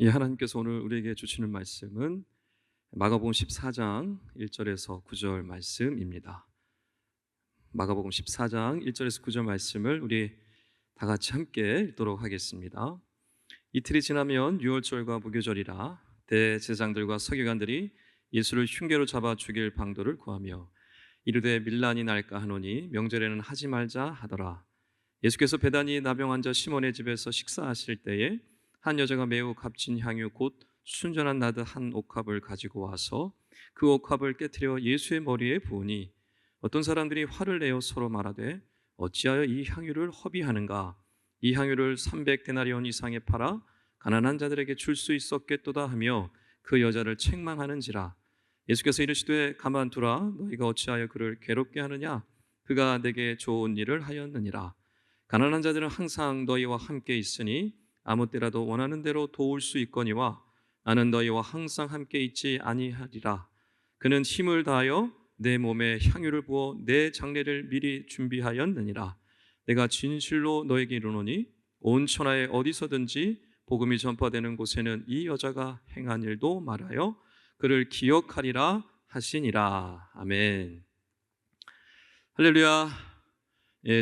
하나님께서 오늘 우리에게 주시는 말씀은 마가복음 14장 1절에서 9절 말씀입니다. 마가복음 14장 1절에서 9절 말씀을 우리 다 같이 함께 읽도록 하겠습니다. 이틀이 지나면 유월절과 무교절이라 대제사장들과 서기관들이 예수를 흉계로 잡아 죽일 방도를 구하며 이르되 밀란이 날까 하노니 명절에는 하지 말자 하더라. 예수께서 베다니 나병 환자 시몬의 집에서 식사하실 때에 한 여자가 매우 값진 향유 곧 순전한 나드 한 옥합을 가지고 와서 그 옥합을 깨트려 예수의 머리에 부으니 어떤 사람들이 화를 내어 서로 말하되 어찌하여 이 향유를 허비하는가? 이 향유를 300데나리온 이상에 팔아 가난한 자들에게 줄 수 있었겠도다 하며 그 여자를 책망하는지라. 예수께서 이르시되 가만두라. 너희가 어찌하여 그를 괴롭게 하느냐? 그가 내게 좋은 일을 하였느니라. 가난한 자들은 항상 너희와 함께 있으니 아무 때라도 원하는 대로 도울 수 있거니와 나는 너희와 항상 함께 있지 아니하리라. 그는 힘을 다하여 내 몸에 향유를 부어 내 장례를 미리 준비하였느니라. 내가 진실로 너에게 이르노니 온 천하에 어디서든지 복음이 전파되는 곳에는 이 여자가 행한 일도 말하여 그를 기억하리라 하시니라. 아멘. 할렐루야.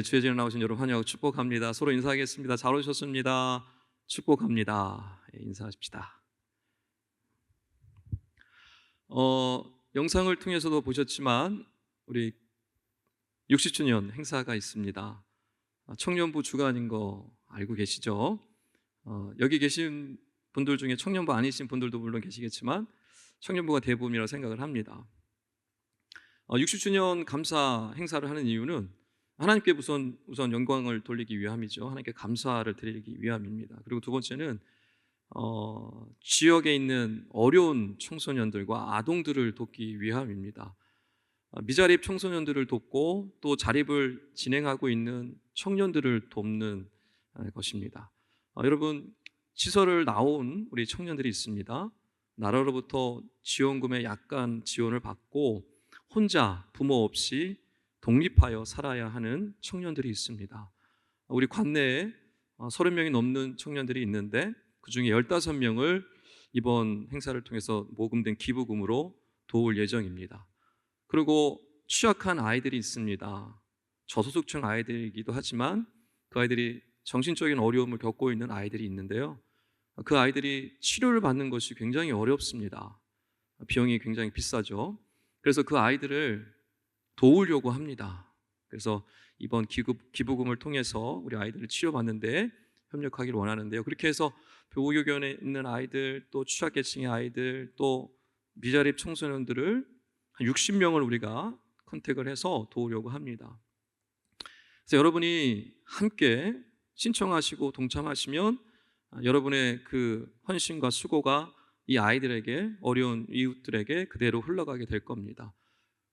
주의 진에 나오신 여러분 환영하고 축복합니다. 서로 인사하겠습니다. 잘 오셨습니다. 축복합니다. 인사하십시다. 영상을 통해서도 보셨지만 우리 60주년 행사가 있습니다. 청년부 주간인 거 알고 계시죠? 여기 계신 분들 중에 청년부 아니신 분들도 물론 계시겠지만 청년부가 대부분이라고 생각을 합니다. 60주년 감사 행사를 하는 이유는 하나님께 우선 영광을 돌리기 위함이죠. 하나님께 감사를 드리기 위함입니다. 그리고 두 번째는 지역에 있는 어려운 청소년들과 아동들을 돕기 위함입니다. 미자립 청소년들을 돕고 또 자립을 진행하고 있는 청년들을 돕는 것입니다. 여러분, 시설을 나온 우리 청년들이 있습니다. 나라로부터 지원금에 약간 지원을 받고 혼자 부모 없이 독립하여 살아야 하는 청년들이 있습니다. 우리 관내에 30명이 넘는 청년들이 있는데 그중에 15명을 이번 행사를 통해서 모금된 기부금으로 도울 예정입니다. 그리고 취약한 아이들이 있습니다. 저소득층 아이들이기도 하지만 그 아이들이 정신적인 어려움을 겪고 있는 아이들이 있는데요. 그 아이들이 치료를 받는 것이 굉장히 어렵습니다. 비용이 굉장히 비싸죠. 그래서 그 아이들을 도우려고 합니다. 그래서 이번 기부금을 통해서 우리 아이들을 치료받는 데 협력하기를 원하는데요. 그렇게 해서 보호교견에 있는 아이들, 또 취약계층의 아이들, 또 미자립 청소년들을 한 60명을 우리가 컨택을 해서 도우려고 합니다. 그래서 여러분이 함께 신청하시고 동참하시면 여러분의 그 헌신과 수고가 이 아이들에게, 어려운 이웃들에게 그대로 흘러가게 될 겁니다.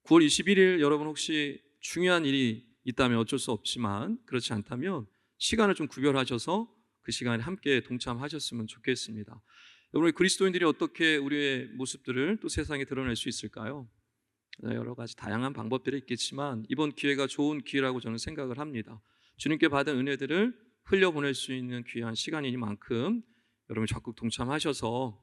9월 21일 여러분 혹시 중요한 일이 있다면 어쩔 수 없지만 그렇지 않다면 시간을 좀 구별하셔서 그 시간에 함께 동참하셨으면 좋겠습니다. 여러분, 그리스도인들이 어떻게 우리의 모습들을 또 세상에 드러낼 수 있을까요? 여러 가지 다양한 방법들이 있겠지만 이번 기회가 좋은 기회라고 저는 생각을 합니다. 주님께 받은 은혜들을 흘려보낼 수 있는 귀한 시간이니만큼 여러분 적극 동참하셔서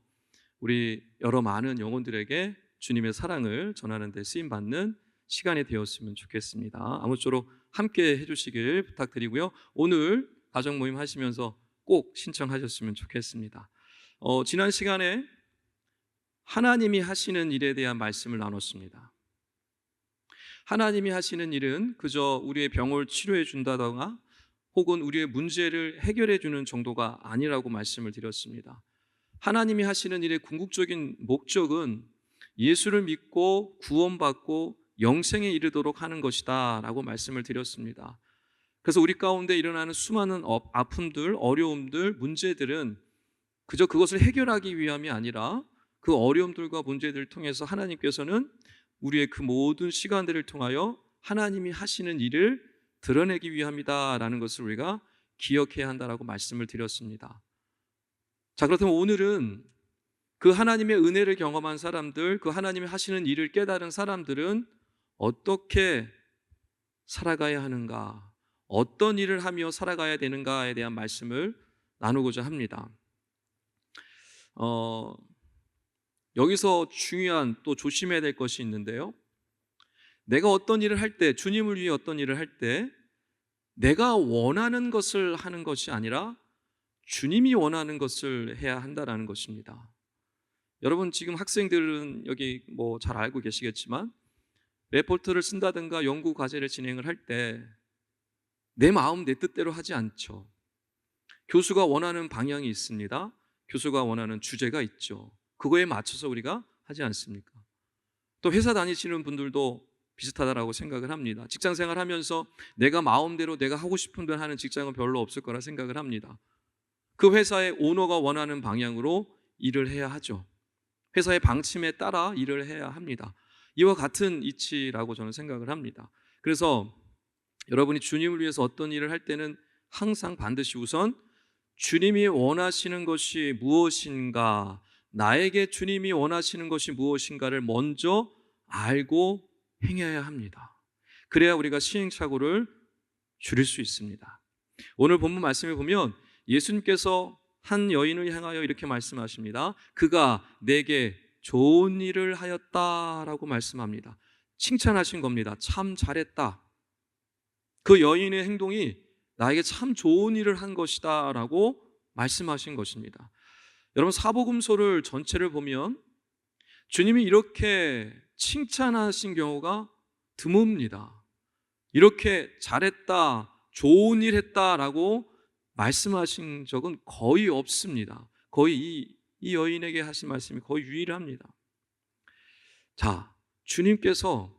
우리 여러 많은 영혼들에게 주님의 사랑을 전하는 데 쓰임받는 시간이 되었으면 좋겠습니다. 아무쪼록 함께 해주시길 부탁드리고요. 오늘 가정 모임 하시면서 꼭 신청하셨으면 좋겠습니다. 지난 시간에 하나님이 하시는 일에 대한 말씀을 나눴습니다. 하나님이 하시는 일은 그저 우리의 병을 치료해 준다거나 혹은 우리의 문제를 해결해 주는 정도가 아니라고 말씀을 드렸습니다. 하나님이 하시는 일의 궁극적인 목적은 예수를 믿고 구원받고 영생에 이르도록 하는 것이다 라고 말씀을 드렸습니다. 그래서 우리 가운데 일어나는 수많은 아픔들, 어려움들, 문제들은 그저 그것을 해결하기 위함이 아니라 그 어려움들과 문제들을 통해서 하나님께서는 우리의 그 모든 시간들을 통하여 하나님이 하시는 일을 드러내기 위함이다 라는 것을 우리가 기억해야 한다라고 말씀을 드렸습니다. 자, 그렇다면 오늘은 그 하나님의 은혜를 경험한 사람들, 그 하나님이 하시는 일을 깨달은 사람들은 어떻게 살아가야 하는가, 어떤 일을 하며 살아가야 되는가에 대한 말씀을 나누고자 합니다. 어, 여기서 중요한 또 조심해야 될 것이 있는데요. 내가 어떤 일을 할 때, 주님을 위해 어떤 일을 할 때 내가 원하는 것을 하는 것이 아니라 주님이 원하는 것을 해야 한다는 것입니다. 여러분 지금 학생들은 여기 뭐 잘 알고 계시겠지만 레포트를 쓴다든가 연구 과제를 진행을 할 때 내 마음 내 뜻대로 하지 않죠. 교수가 원하는 방향이 있습니다. 교수가 원하는 주제가 있죠. 그거에 맞춰서 우리가 하지 않습니까? 또 회사 다니시는 분들도 비슷하다라고 생각을 합니다. 직장 생활하면서 내가 마음대로 내가 하고 싶은 대로 하는 직장은 별로 없을 거라 생각을 합니다. 그 회사의 오너가 원하는 방향으로 일을 해야 하죠. 회사의 방침에 따라 일을 해야 합니다. 이와 같은 이치라고 저는 생각을 합니다. 그래서 여러분이 주님을 위해서 어떤 일을 할 때는 항상 반드시 우선 주님이 원하시는 것이 무엇인가, 나에게 주님이 원하시는 것이 무엇인가를 먼저 알고 행해야 합니다. 그래야 우리가 시행착오를 줄일 수 있습니다. 오늘 본문 말씀에 보면 예수님께서 한 여인을 향하여 이렇게 말씀하십니다. 그가 내게 좋은 일을 하였다라고 말씀합니다. 칭찬하신 겁니다. 참 잘했다. 그 여인의 행동이 나에게 참 좋은 일을 한 것이다 라고 말씀하신 것입니다. 여러분 사복음서를 전체를 보면 주님이 이렇게 칭찬하신 경우가 드뭅니다. 이렇게 잘했다, 좋은 일 했다라고 말씀하신 적은 거의 없습니다. 거의 이 여인에게 하신 말씀이 거의 유일합니다. 자, 주님께서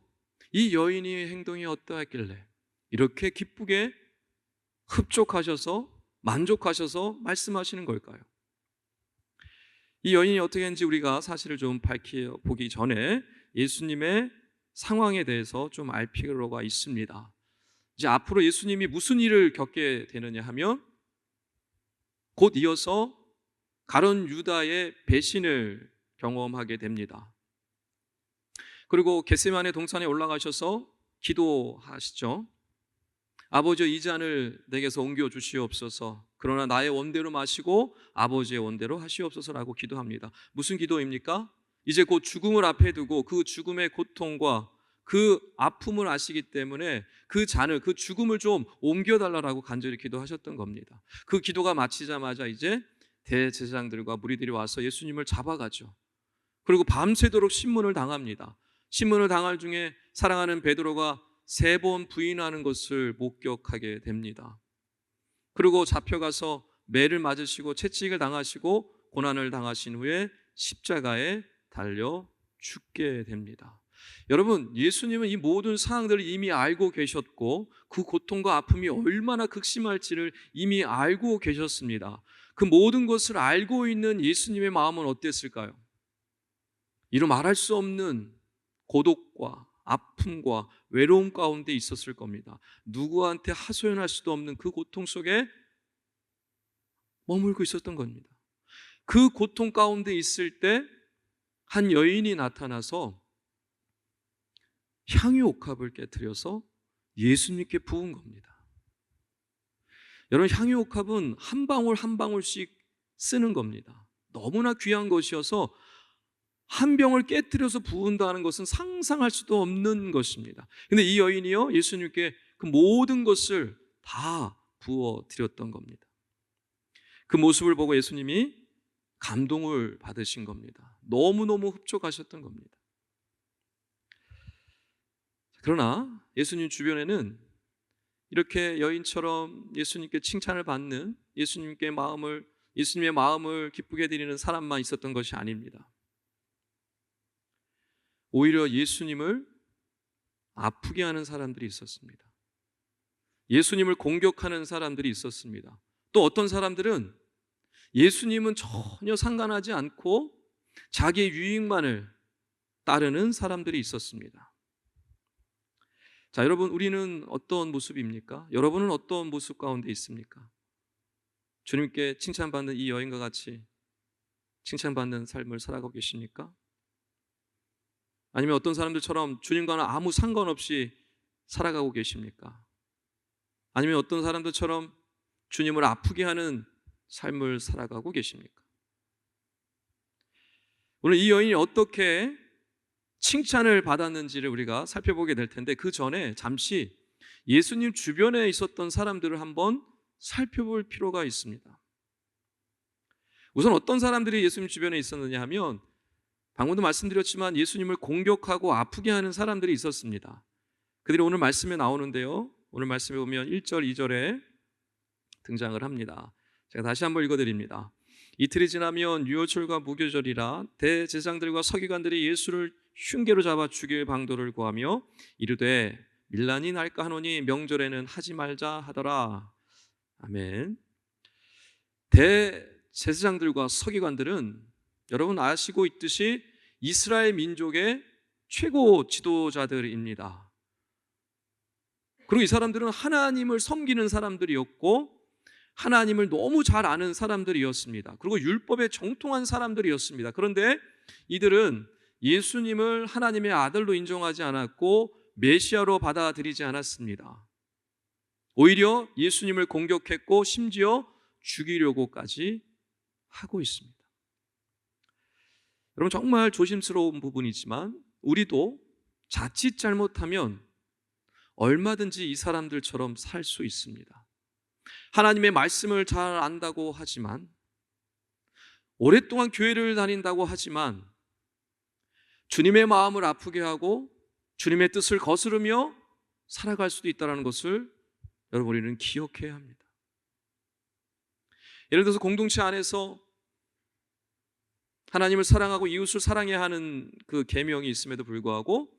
이 여인의 행동이 어떠했길래 이렇게 기쁘게 흡족하셔서 만족하셔서 말씀하시는 걸까요? 이 여인이 어떻게 했는지 우리가 사실을 좀 밝혀보기 전에 예수님의 상황에 대해서 좀 알 필요가 있습니다. 이제 앞으로 예수님이 무슨 일을 겪게 되느냐 하면 곧 이어서 가룟 유다의 배신을 경험하게 됩니다. 그리고 겟세마네 동산에 올라가셔서 기도하시죠. 아버지 이 잔을 내게서 옮겨 주시옵소서. 그러나 나의 원대로 마시고 아버지의 원대로 하시옵소서라고 기도합니다. 무슨 기도입니까? 이제 곧 죽음을 앞에 두고 그 죽음의 고통과 그 아픔을 아시기 때문에 그 잔을, 그 죽음을 좀 옮겨달라고 간절히 기도하셨던 겁니다. 그 기도가 마치자마자 이제 대제사장들과 무리들이 와서 예수님을 잡아가죠. 그리고 밤새도록 신문을 당합니다. 신문을 당할 중에 사랑하는 베드로가 3번 부인하는 것을 목격하게 됩니다. 그리고 잡혀가서 매를 맞으시고 채찍을 당하시고 고난을 당하신 후에 십자가에 달려 죽게 됩니다. 여러분, 예수님은 이 모든 상황들을 이미 알고 계셨고 그 고통과 아픔이 얼마나 극심할지를 이미 알고 계셨습니다. 그 모든 것을 알고 있는 예수님의 마음은 어땠을까요? 이루 말할 수 없는 고독과 아픔과 외로움 가운데 있었을 겁니다. 누구한테 하소연할 수도 없는 그 고통 속에 머물고 있었던 겁니다. 그 고통 가운데 있을 때 한 여인이 나타나서 향유옥합을 깨뜨려서 예수님께 부은 겁니다. 여러분, 향유옥합은 한 방울 한 방울씩 쓰는 겁니다. 너무나 귀한 것이어서 한 병을 깨뜨려서 부은다는 것은 상상할 수도 없는 것입니다. 근데 이 여인이요, 예수님께 그 모든 것을 다 부어 드렸던 겁니다. 그 모습을 보고 예수님이 감동을 받으신 겁니다. 너무너무 흡족하셨던 겁니다. 그러나 예수님 주변에는 이렇게 여인처럼 예수님께 칭찬을 받는 예수님의 마음을 기쁘게 드리는 사람만 있었던 것이 아닙니다. 오히려 예수님을 아프게 하는 사람들이 있었습니다. 예수님을 공격하는 사람들이 있었습니다. 또 어떤 사람들은 예수님은 전혀 상관하지 않고 자기의 유익만을 따르는 사람들이 있었습니다. 자, 여러분, 우리는 어떤 모습입니까? 여러분은 어떤 모습 가운데 있습니까? 주님께 칭찬받는 이 여인과 같이 칭찬받는 삶을 살아가고 계십니까? 아니면 어떤 사람들처럼 주님과는 아무 상관없이 살아가고 계십니까? 아니면 어떤 사람들처럼 주님을 아프게 하는 삶을 살아가고 계십니까? 오늘 이 여인이 어떻게 칭찬을 받았는지를 우리가 살펴보게 될 텐데, 그 전에 잠시 예수님 주변에 있었던 사람들을 한번 살펴볼 필요가 있습니다. 우선 어떤 사람들이 예수님 주변에 있었느냐 하면, 방금도 말씀드렸지만 예수님을 공격하고 아프게 하는 사람들이 있었습니다. 그들이 오늘 말씀에 나오는데요, 오늘 말씀에 보면 1절, 2절에 등장을 합니다. 제가 다시 한번 읽어드립니다. 이틀이 지나면 유월절과 무교절이라 대제사장들과 서기관들이 예수를 흉계로 잡아 죽일 방도를 구하며 이르되 밀란이 날까 하노니 명절에는 하지 말자 하더라. 아멘. 대제사장들과 서기관들은 여러분 아시고 있듯이 이스라엘 민족의 최고 지도자들입니다. 그리고 이 사람들은 하나님을 섬기는 사람들이었고 하나님을 너무 잘 아는 사람들이었습니다. 그리고 율법에 정통한 사람들이었습니다. 그런데 이들은 예수님을 하나님의 아들로 인정하지 않았고 메시아로 받아들이지 않았습니다. 오히려 예수님을 공격했고 심지어 죽이려고까지 하고 있습니다. 여러분, 정말 조심스러운 부분이지만 우리도 자칫 잘못하면 얼마든지 이 사람들처럼 살 수 있습니다. 하나님의 말씀을 잘 안다고 하지만, 오랫동안 교회를 다닌다고 하지만 주님의 마음을 아프게 하고 주님의 뜻을 거스르며 살아갈 수도 있다는 것을 여러분 우리는 기억해야 합니다. 예를 들어서 공동체 안에서 하나님을 사랑하고 이웃을 사랑해야 하는 그 계명이 있음에도 불구하고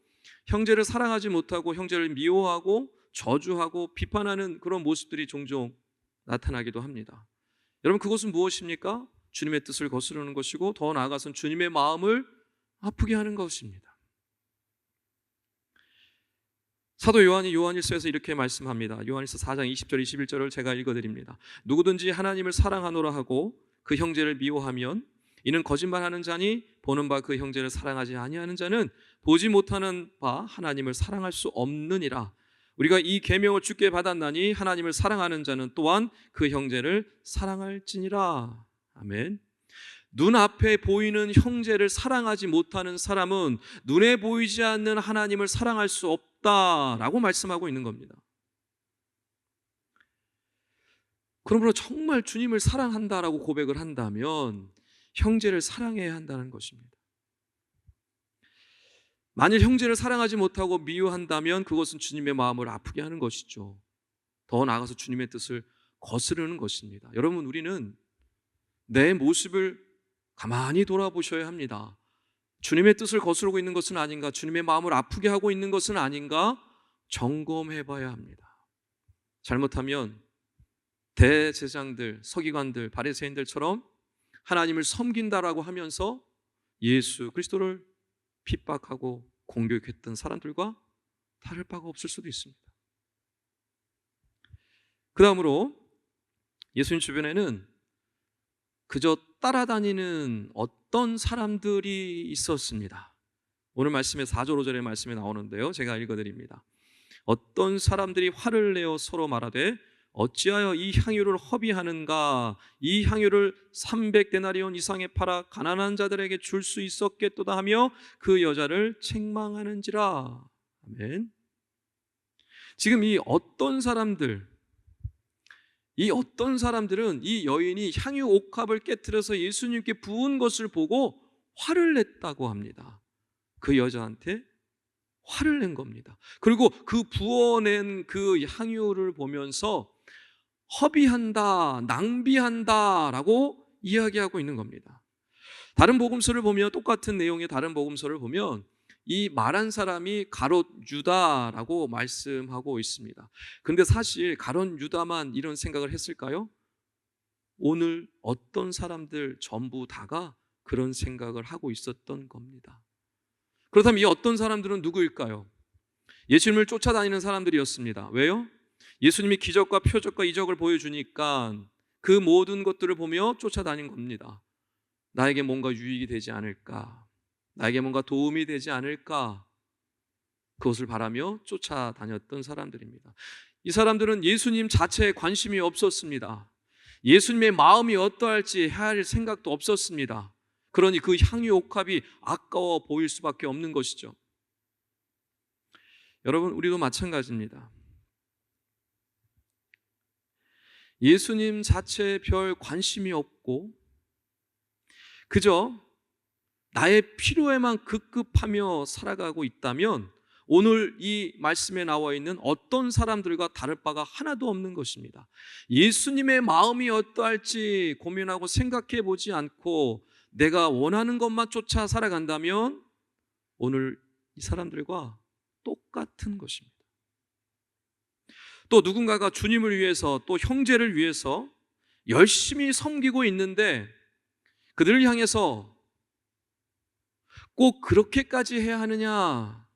형제를 사랑하지 못하고 형제를 미워하고 저주하고 비판하는 그런 모습들이 종종 나타나기도 합니다. 여러분, 그것은 무엇입니까? 주님의 뜻을 거스르는 것이고 더 나아가서는 주님의 마음을 아프게 하는 것입니다. 사도 요한이 요한일서에서 이렇게 말씀합니다. 요한일서 4장 20절 21절을 제가 읽어드립니다. 누구든지 하나님을 사랑하노라 하고 그 형제를 미워하면 이는 거짓말하는 자니 보는 바 그 형제를 사랑하지 아니하는 자는 보지 못하는 바 하나님을 사랑할 수 없느니라. 우리가 이 계명을 주께 받았나니 하나님을 사랑하는 자는 또한 그 형제를 사랑할지니라. 아멘. 눈앞에 보이는 형제를 사랑하지 못하는 사람은 눈에 보이지 않는 하나님을 사랑할 수 없다라고 말씀하고 있는 겁니다. 그러므로 정말 주님을 사랑한다라고 고백을 한다면 형제를 사랑해야 한다는 것입니다. 만일 형제를 사랑하지 못하고 미워한다면 그것은 주님의 마음을 아프게 하는 것이죠. 더 나아가서 주님의 뜻을 거스르는 것입니다. 여러분, 우리는 내 모습을 가만히 돌아보셔야 합니다. 주님의 뜻을 거스르고 있는 것은 아닌가, 주님의 마음을 아프게 하고 있는 것은 아닌가 점검해 봐야 합니다. 잘못하면 대제사장들, 서기관들, 바리새인들처럼 하나님을 섬긴다라고 하면서 예수 그리스도를 핍박하고 공격했던 사람들과 다를 바가 없을 수도 있습니다. 그 다음으로 예수님 주변에는 그저 따라다니는 어떤 사람들이 있었습니다. 오늘 말씀에 4절 5절의 말씀에 나오는데요, 제가 읽어드립니다. 어떤 사람들이 화를 내어 서로 말하되 어찌하여 이 향유를 허비하는가? 이 향유를 300데나리온 이상에 팔아 가난한 자들에게 줄 수 있었겠도다 하며 그 여자를 책망하는지라. 아멘. 지금 이 어떤 사람들은 이 여인이 향유 옥합을 깨트려서 예수님께 부은 것을 보고 화를 냈다고 합니다. 그 여자한테 화를 낸 겁니다. 그리고 그 부어낸 그 향유를 보면서 허비한다, 낭비한다 라고 이야기하고 있는 겁니다. 다른 복음서를 보면, 똑같은 내용의 다른 복음서를 보면 이 말한 사람이 가롯 유다라고 말씀하고 있습니다. 그런데 사실 가롯 유다만 이런 생각을 했을까요? 오늘 어떤 사람들 전부 다가 그런 생각을 하고 있었던 겁니다. 그렇다면 이 어떤 사람들은 누구일까요? 예수님을 쫓아다니는 사람들이었습니다. 왜요? 예수님이 기적과 표적과 이적을 보여주니까 그 모든 것들을 보며 쫓아다닌 겁니다. 나에게 뭔가 유익이 되지 않을까, 나에게 뭔가 도움이 되지 않을까, 그것을 바라며 쫓아다녔던 사람들입니다. 이 사람들은 예수님 자체에 관심이 없었습니다. 예수님의 마음이 어떠할지 할 생각도 없었습니다. 그러니 그 향유 옥합이 아까워 보일 수밖에 없는 것이죠. 여러분, 우리도 마찬가지입니다. 예수님 자체에 별 관심이 없고 그저 나의 필요에만 급급하며 살아가고 있다면 오늘 이 말씀에 나와 있는 어떤 사람들과 다를 바가 하나도 없는 것입니다. 예수님의 마음이 어떠할지 고민하고 생각해 보지 않고 내가 원하는 것만 쫓아 살아간다면 오늘 이 사람들과 똑같은 것입니다. 또 누군가가 주님을 위해서 또 형제를 위해서 열심히 섬기고 있는데 그들을 향해서 꼭 그렇게까지 해야 하느냐?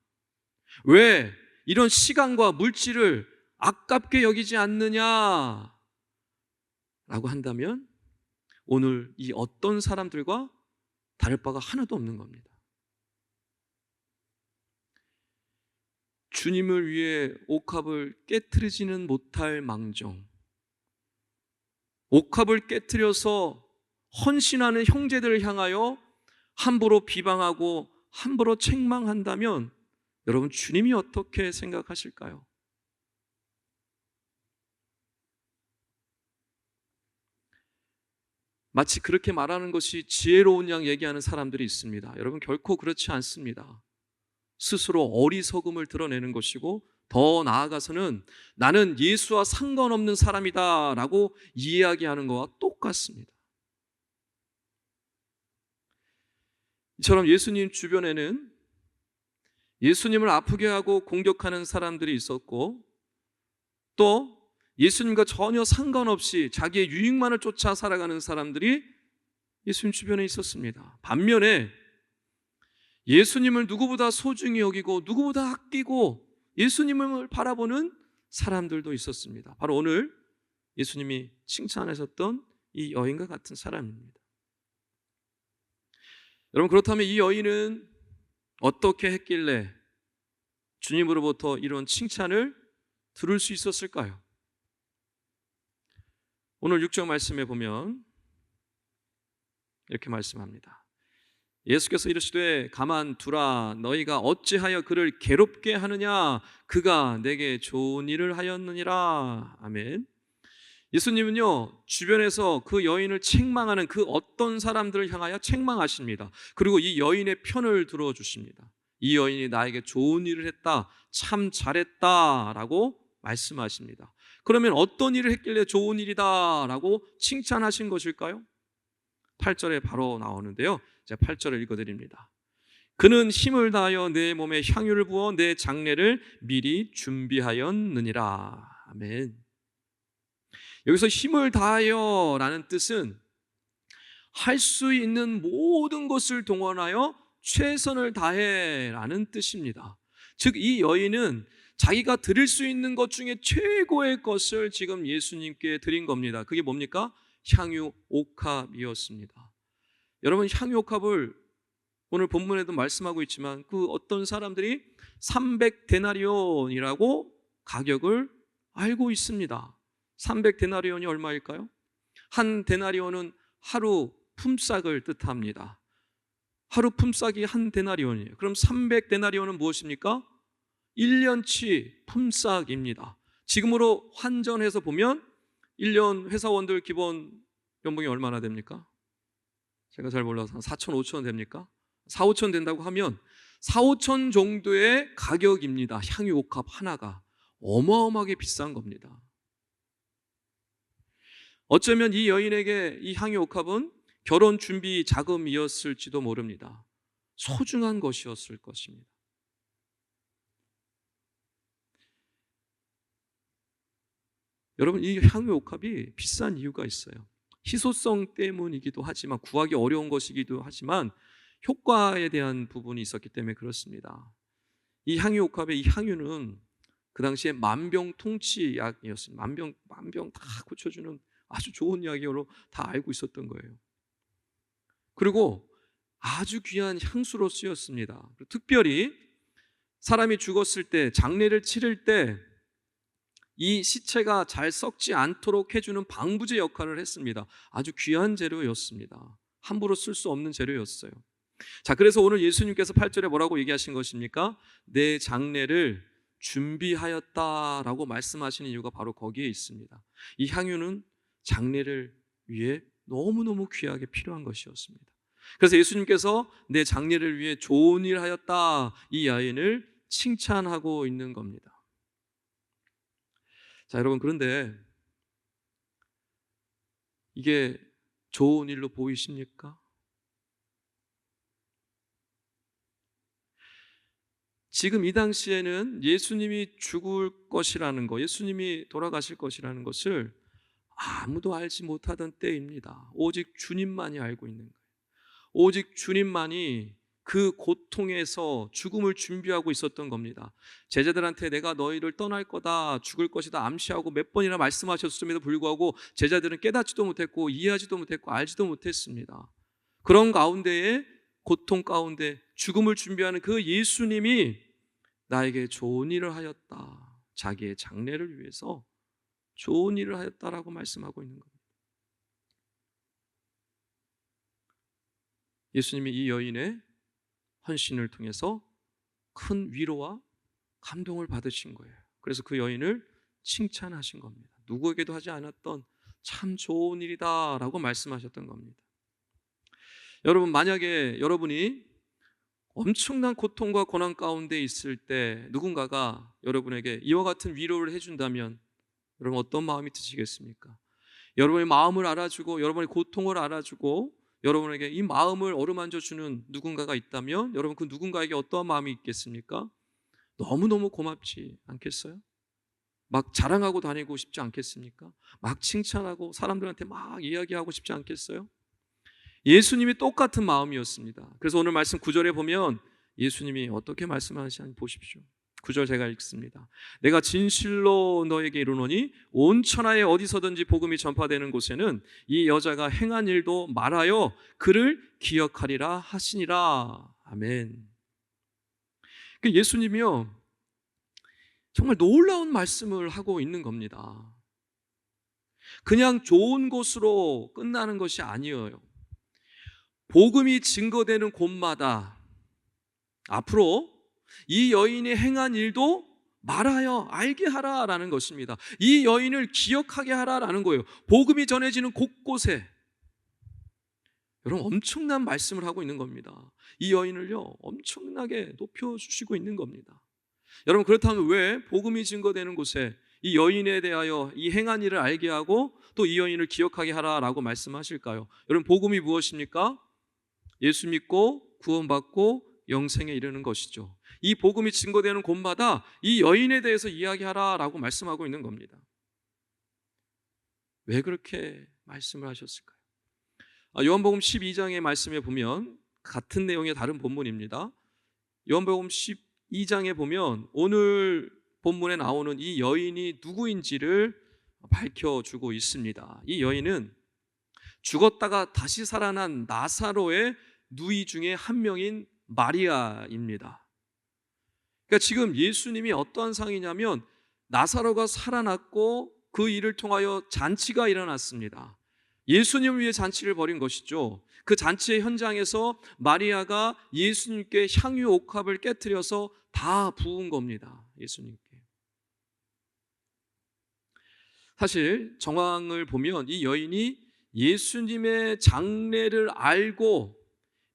왜 이런 시간과 물질을 아깝게 여기지 않느냐? 라고 한다면 오늘 이 어떤 사람들과 다를 바가 하나도 없는 겁니다. 주님을 위해 옥합을 깨트리지는 못할 망정, 옥합을 깨트려서 헌신하는 형제들을 향하여 함부로 비방하고 함부로 책망한다면 여러분, 주님이 어떻게 생각하실까요? 마치 그렇게 말하는 것이 지혜로운 양 얘기하는 사람들이 있습니다. 여러분, 결코 그렇지 않습니다. 스스로 어리석음을 드러내는 것이고 더 나아가서는 나는 예수와 상관없는 사람이다 라고 이야기하는 것과 똑같습니다. 이처럼 예수님 주변에는 예수님을 아프게 하고 공격하는 사람들이 있었고 또 예수님과 전혀 상관없이 자기의 유익만을 쫓아 살아가는 사람들이 예수님 주변에 있었습니다. 반면에 예수님을 누구보다 소중히 여기고 누구보다 아끼고 예수님을 바라보는 사람들도 있었습니다. 바로 오늘 예수님이 칭찬하셨던 이 여인과 같은 사람입니다. 여러분, 그렇다면 이 여인은 어떻게 했길래 주님으로부터 이런 칭찬을 들을 수 있었을까요? 오늘 6절 말씀에 보면 이렇게 말씀합니다. 예수께서 이르시되 가만두라, 너희가 어찌하여 그를 괴롭게 하느냐, 그가 내게 좋은 일을 하였느니라. 아멘. 예수님은요, 주변에서 그 여인을 책망하는 그 어떤 사람들을 향하여 책망하십니다. 그리고 이 여인의 편을 들어주십니다. 이 여인이 나에게 좋은 일을 했다, 참 잘했다 라고 말씀하십니다. 그러면 어떤 일을 했길래 좋은 일이다 라고 칭찬하신 것일까요? 8절에 바로 나오는데요, 제가 8절을 읽어드립니다. 그는 힘을 다하여 내 몸에 향유를 부어 내 장례를 미리 준비하였느니라. 아멘. 여기서 힘을 다하여 라는 뜻은 할 수 있는 모든 것을 동원하여 최선을 다해 라는 뜻입니다. 즉 이 여인은 자기가 드릴 수 있는 것 중에 최고의 것을 지금 예수님께 드린 겁니다. 그게 뭡니까? 향유 옥합이었습니다. 여러분, 향유 옥합을 오늘 본문에도 말씀하고 있지만 그 어떤 사람들이 300데나리온이라고 가격을 알고 있습니다. 300데나리온이 얼마일까요? 한 데나리온은 하루 품삯을 뜻합니다. 하루 품삯이 한 데나리온이에요. 그럼 300데나리온은 무엇입니까? 1년치 품삯입니다. 지금으로 환전해서 보면 1년 회사원들 기본 연봉이 얼마나 됩니까? 제가 잘 몰라서 4천, 5천 됩니까? 4, 5천 된다고 하면 4, 5천 정도의 가격입니다. 향유 옥합 하나가 어마어마하게 비싼 겁니다. 어쩌면 이 여인에게 이 향유 옥합은 결혼 준비 자금이었을지도 모릅니다. 소중한 것이었을 것입니다. 여러분, 이 향유 옥합이 비싼 이유가 있어요. 희소성 때문이기도 하지만, 구하기 어려운 것이기도 하지만 효과에 대한 부분이 있었기 때문에 그렇습니다. 이 향유 옥합의 이 향유는 그 당시에 만병통치약이었습니다. 만병 다 고쳐주는 아주 좋은 약으로 다 알고 있었던 거예요. 그리고 아주 귀한 향수로 쓰였습니다. 특별히 사람이 죽었을 때, 장례를 치를 때 이 시체가 잘 썩지 않도록 해주는 방부제 역할을 했습니다. 아주 귀한 재료였습니다. 함부로 쓸 수 없는 재료였어요. 자, 그래서 오늘 예수님께서 8절에 뭐라고 얘기하신 것입니까? 내 장례를 준비하였다라고 말씀하시는 이유가 바로 거기에 있습니다. 이 향유는 장례를 위해 너무너무 귀하게 필요한 것이었습니다. 그래서 예수님께서 내 장례를 위해 좋은 일 하였다, 이 여인을 칭찬하고 있는 겁니다. 자, 여러분, 그런데 이게 좋은 일로 보이십니까? 지금 이 당시에는 예수님이 죽을 것이라는 것, 예수님이 돌아가실 것이라는 것을 아무도 알지 못하던 때입니다. 오직 주님만이 알고 있는 거예요. 오직 주님만이 그 고통에서 죽음을 준비하고 있었던 겁니다. 제자들한테 내가 너희를 떠날 거다, 죽을 것이다 암시하고 몇 번이나 말씀하셨음에도 불구하고 제자들은 깨닫지도 못했고 이해하지도 못했고 알지도 못했습니다. 그런 가운데에, 고통 가운데 죽음을 준비하는 그 예수님이 나에게 좋은 일을 하였다, 자기의 장래를 위해서 좋은 일을 하였다라고 말씀하고 있는 겁니다. 예수님이 이 여인의 헌신을 통해서 큰 위로와 감동을 받으신 거예요. 그래서 그 여인을 칭찬하신 겁니다. 누구에게도 하지 않았던 참 좋은 일이다 라고 말씀하셨던 겁니다. 여러분, 만약에 여러분이 엄청난 고통과 고난 가운데 있을 때 누군가가 여러분에게 이와 같은 위로를 해준다면 여러분 어떤 마음이 드시겠습니까? 여러분의 마음을 알아주고 여러분의 고통을 알아주고 여러분에게 이 마음을 어루만져 주는 누군가가 있다면 여러분 그 누군가에게 어떠한 마음이 있겠습니까? 너무너무 고맙지 않겠어요? 막 자랑하고 다니고 싶지 않겠습니까? 막 칭찬하고 사람들한테 막 이야기하고 싶지 않겠어요? 예수님이 똑같은 마음이었습니다. 그래서 오늘 말씀 9절에 보면 예수님이 어떻게 말씀하시는지 보십시오. 9절 제가 읽습니다. 내가 진실로 너에게 이르노니 온 천하에 어디서든지 복음이 전파되는 곳에는 이 여자가 행한 일도 말하여 그를 기억하리라 하시니라. 아멘. 예수님이요 정말 놀라운 말씀을 하고 있는 겁니다. 그냥 좋은 곳으로 끝나는 것이 아니에요. 복음이 증거되는 곳마다 앞으로 이 여인이 행한 일도 말하여 알게 하라라는 것입니다. 이 여인을 기억하게 하라라는 거예요. 복음이 전해지는 곳곳에 여러분 엄청난 말씀을 하고 있는 겁니다. 이 여인을요 엄청나게 높여주시고 있는 겁니다. 여러분, 그렇다면 왜 복음이 증거되는 곳에 이 여인에 대하여 이 행한 일을 알게 하고 또 이 여인을 기억하게 하라라고 말씀하실까요? 여러분, 복음이 무엇입니까? 예수 믿고 구원받고 영생에 이르는 것이죠. 이 복음이 증거되는 곳마다 이 여인에 대해서 이야기하라라고 말씀하고 있는 겁니다. 왜 그렇게 말씀을 하셨을까요? 요한복음 12장의 말씀에 보면 같은 내용의 다른 본문입니다. 요한복음 12장에 보면 오늘 본문에 나오는 이 여인이 누구인지를 밝혀주고 있습니다. 이 여인은 죽었다가 다시 살아난 나사로의 누이 중에 한 명인 마리아입니다. 그러니까 지금 예수님이 어떠한 상이냐면 나사로가 살아났고 그 일을 통하여 잔치가 일어났습니다. 예수님을 위해 잔치를 벌인 것이죠. 그 잔치의 현장에서 마리아가 예수님께 향유 옥합을 깨트려서 다 부은 겁니다. 예수님께. 사실 정황을 보면 이 여인이 예수님의 장례를 알고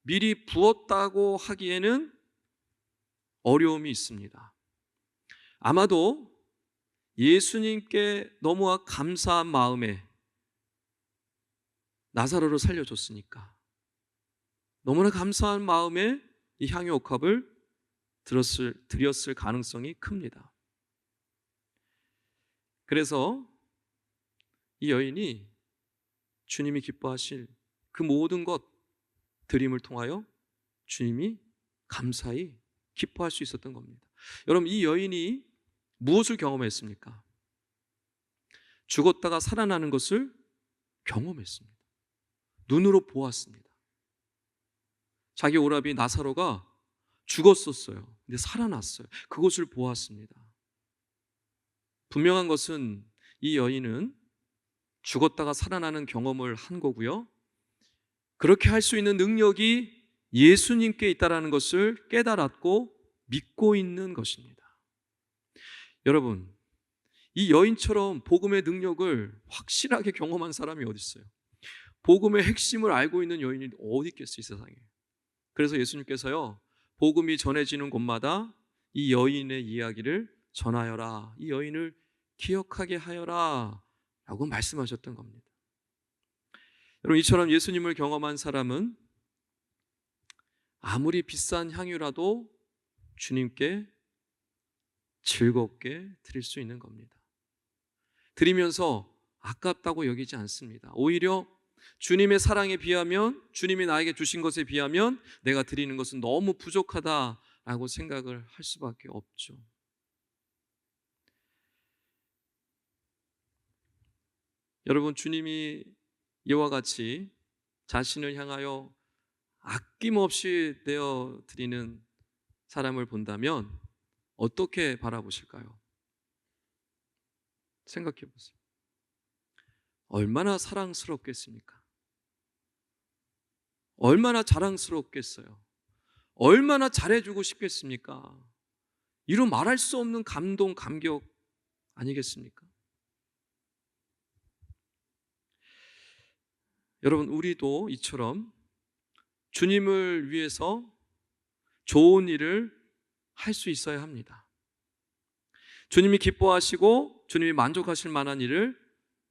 미리 부었다고 하기에는 어려움이 있습니다. 아마도 예수님께 너무나 감사한 마음에 나사로를 살려줬으니까 너무나 감사한 마음에 이 향유 옥합을 드렸을 가능성이 큽니다. 그래서 이 여인이 주님이 기뻐하실 그 모든 것 드림을 통하여 주님이 감사히 기뻐할 수 있었던 겁니다. 여러분, 이 여인이 무엇을 경험했습니까? 죽었다가 살아나는 것을 경험했습니다. 눈으로 보았습니다. 자기 오라비 나사로가 죽었었어요. 근데 살아났어요. 그것을 보았습니다. 분명한 것은 이 여인은 죽었다가 살아나는 경험을 한 거고요. 그렇게 할 수 있는 능력이 예수님께 있다는 것을 깨달았고 믿고 있는 것입니다. 여러분, 이 여인처럼 복음의 능력을 확실하게 경험한 사람이 어디 있어요? 복음의 핵심을 알고 있는 여인이 어디 있겠어요, 이 세상에. 그래서 예수님께서요, 복음이 전해지는 곳마다 이 여인의 이야기를 전하여라, 이 여인을 기억하게 하여라 라고 말씀하셨던 겁니다. 여러분, 이처럼 예수님을 경험한 사람은 아무리 비싼 향유라도 주님께 즐겁게 드릴 수 있는 겁니다. 드리면서 아깝다고 여기지 않습니다. 오히려 주님의 사랑에 비하면, 주님이 나에게 주신 것에 비하면 내가 드리는 것은 너무 부족하다라고 생각을 할 수밖에 없죠. 여러분, 주님이 이와 같이 자신을 향하여 아낌없이 내어 드리는 사람을 본다면 어떻게 바라보실까요? 생각해 보세요. 얼마나 사랑스럽겠습니까? 얼마나 자랑스럽겠어요? 얼마나 잘해주고 싶겠습니까? 이루 말할 수 없는 감동, 감격 아니겠습니까? 여러분, 우리도 이처럼 주님을 위해서 좋은 일을 할 수 있어야 합니다. 주님이 기뻐하시고 주님이 만족하실 만한 일을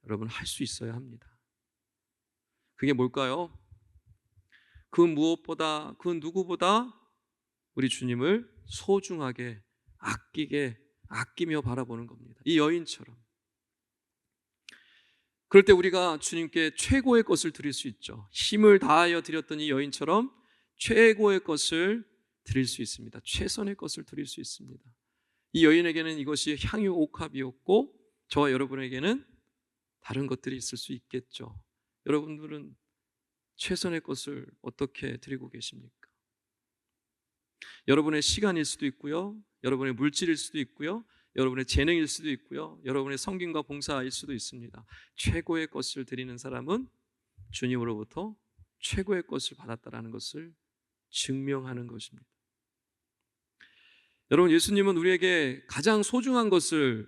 여러분 할 수 있어야 합니다. 그게 뭘까요? 그 무엇보다, 그 누구보다 우리 주님을 소중하게, 아끼며 바라보는 겁니다. 이 여인처럼. 그럴 때 우리가 주님께 최고의 것을 드릴 수 있죠. 힘을 다하여 드렸던 이 여인처럼 최고의 것을 드릴 수 있습니다. 최선의 것을 드릴 수 있습니다. 이 여인에게는 이것이 향유 옥합이었고 저와 여러분에게는 다른 것들이 있을 수 있겠죠. 여러분들은 최선의 것을 어떻게 드리고 계십니까? 여러분의 시간일 수도 있고요, 여러분의 물질일 수도 있고요, 여러분의 재능일 수도 있고요, 여러분의 섬김과 봉사일 수도 있습니다. 최고의 것을 드리는 사람은 주님으로부터 최고의 것을 받았다라는 것을 증명하는 것입니다. 여러분, 예수님은 우리에게 가장 소중한 것을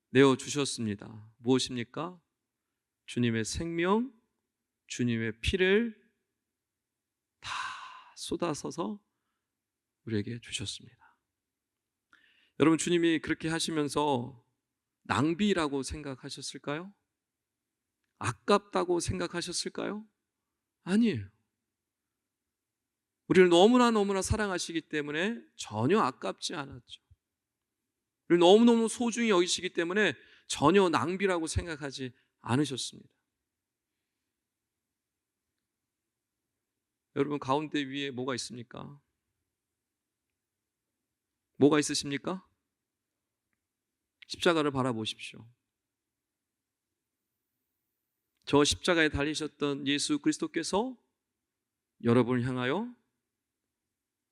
내어주셨습니다. 무엇입니까? 주님의 생명, 주님의 피를 다 쏟아서서 우리에게 주셨습니다. 여러분, 주님이 그렇게 하시면서 낭비라고 생각하셨을까요? 아깝다고 생각하셨을까요? 아니에요. 우리를 너무나 사랑하시기 때문에 전혀 아깝지 않았죠. 우리를 너무너무 소중히 여기시기 때문에 전혀 낭비라고 생각하지 않으셨습니다. 여러분, 가운데 위에 뭐가 있습니까? 뭐가 있으십니까? 십자가를 바라보십시오. 저 십자가에 달리셨던 예수 그리스도께서 여러분을 향하여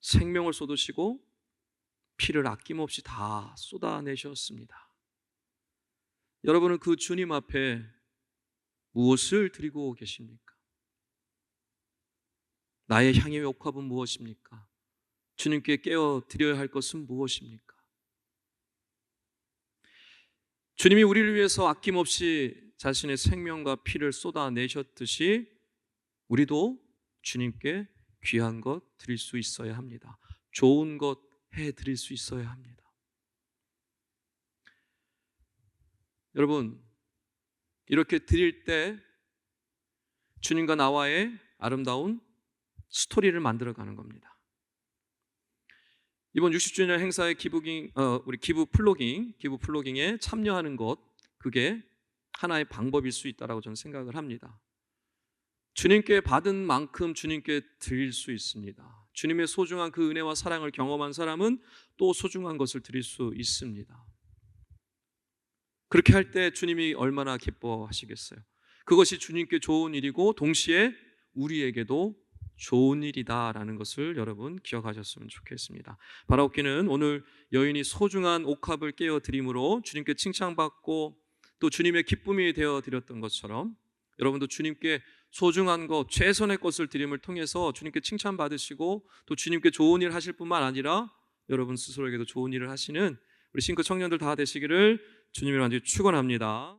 생명을 쏟으시고 피를 아낌없이 다 쏟아내셨습니다. 여러분은 그 주님 앞에 무엇을 드리고 계십니까? 나의 향유의 옥합은 무엇입니까? 주님께 깨어 드려야 할 것은 무엇입니까? 주님이 우리를 위해서 아낌없이 자신의 생명과 피를 쏟아내셨듯이 우리도 주님께 귀한 것 드릴 수 있어야 합니다. 좋은 것 해드릴 수 있어야 합니다. 여러분, 이렇게 드릴 때 주님과 나와의 아름다운 스토리를 만들어가는 겁니다. 이번 60주년 행사의 우리 기부 플로깅에 참여하는 것, 그게 하나의 방법일 수 있다라고 저는 생각을 합니다. 주님께 받은 만큼 주님께 드릴 수 있습니다. 주님의 소중한 그 은혜와 사랑을 경험한 사람은 또 소중한 것을 드릴 수 있습니다. 그렇게 할 때 주님이 얼마나 기뻐하시겠어요? 그것이 주님께 좋은 일이고 동시에 우리에게도 좋은 일이다라는 것을 여러분 기억하셨으면 좋겠습니다. 바라옵기는 오늘 여인이 소중한 옥합을 깨어 드림으로 주님께 칭찬받고 또 주님의 기쁨이 되어 드렸던 것처럼 여러분도 주님께 소중한 것, 최선의 것을 드림을 통해서 주님께 칭찬받으시고 또 주님께 좋은 일 하실 뿐만 아니라 여러분 스스로에게도 좋은 일을 하시는 우리 싱크 청년들 다 되시기를 주님의 완전히 축원합니다.